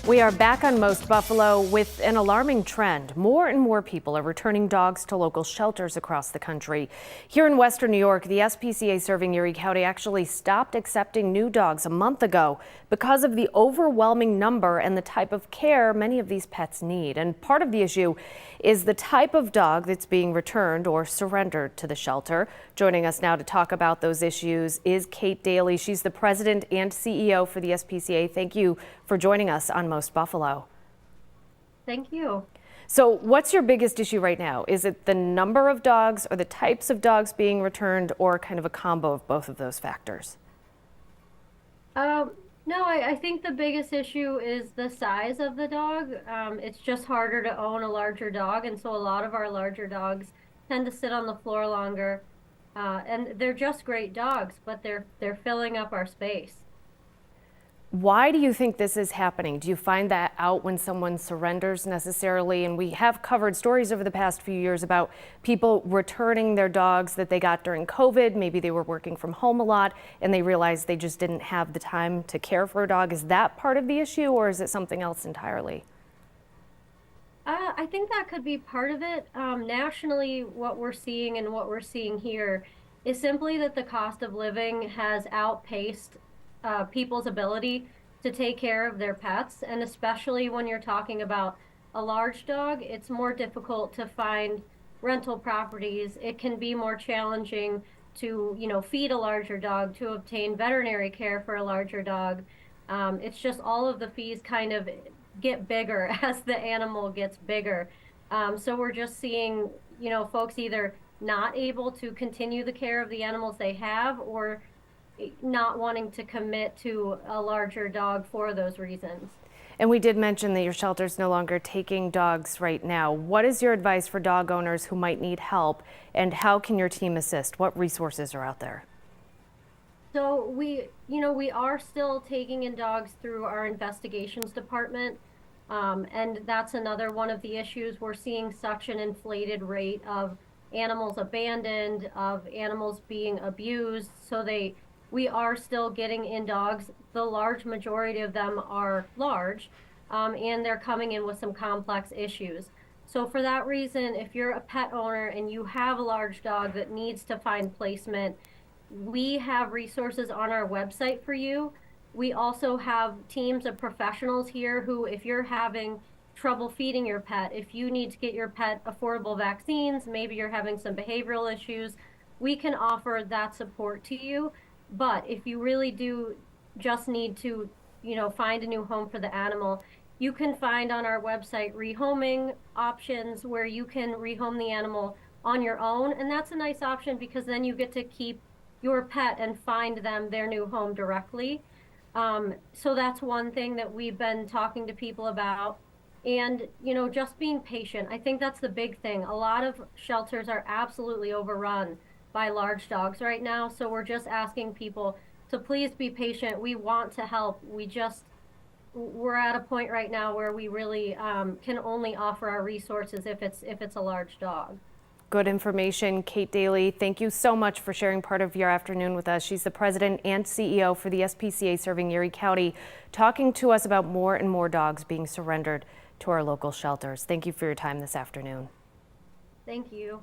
We are back on Most Buffalo with an alarming trend. More and more people are returning dogs to local shelters across the country. Here in Western New York, the SPCA serving Erie County actually stopped accepting new dogs a month ago because of the overwhelming number and the type of care many of these pets need. And part of the issue is the type of dog that's being returned or surrendered to the shelter. Joining us now to talk about those issues is Kate Daly. She's the president and CEO for the SPCA. Thank you for joining us on Most Buffalo. Thank you. So what's your biggest issue right now? Is it the number of dogs or the types of dogs being returned, or kind of a combo of both of those factors? No, I think the biggest issue is the size of the dog. It's just harder to own a larger dog, and so a lot of our larger dogs tend to sit on the floor longer. And they're just great dogs, but they're filling up our space. Why do you think this is happening? Do you find that out when someone surrenders necessarily? And we have covered stories over the past few years about people returning their dogs that they got during COVID. Maybe they were working from home a lot and they realized they just didn't have the time to care for a dog. Is that part of the issue, or is it something else entirely? I think that could be part of it. Nationally, what we're seeing and what we're seeing here is simply that the cost of living has outpaced people's ability to take care of their pets. And especially when you're talking about a large dog, it's more difficult to find rental properties. It can be more challenging to, feed a larger dog, to obtain veterinary care for a larger dog. It's just all of the fees kind of get bigger as the animal gets bigger. So we're just seeing, folks either not able to continue the care of the animals they have, or not wanting to commit to a larger dog for those reasons. And we did mention that your shelter's no longer taking dogs right now. What is your advice for dog owners who might need help, and how can your team assist? What resources are out there? So we are still taking in dogs through our investigations department. And that's another one of the issues. We're seeing such an inflated rate of animals abandoned, of animals being abused. So we are still getting in dogs. The large majority of them are large, and they're coming in with some complex issues. So for that reason, if you're a pet owner and you have a large dog that needs to find placement, we have resources on our website for you. We also have teams of professionals here who, if you're having trouble feeding your pet, if you need to get your pet affordable vaccines, maybe you're having some behavioral issues, we can offer that support to you. But if you really do just need to, find a new home for the animal, you can find on our website rehoming options where you can rehome the animal on your own. And that's a nice option because then you get to keep your pet and find them their new home directly. So that's one thing that we've been talking to people about. And, just being patient. I think that's the big thing. A lot of shelters are absolutely overrun by large dogs right now. So we're just asking people to please be patient. We want to help. We're at a point right now where we really can only offer our resources if it's a large dog. Good information. Kate Daly, thank you so much for sharing part of your afternoon with us. She's the president and CEO for the SPCA serving Erie County, talking to us about more and more dogs being surrendered to our local shelters. Thank you for your time this afternoon. Thank you.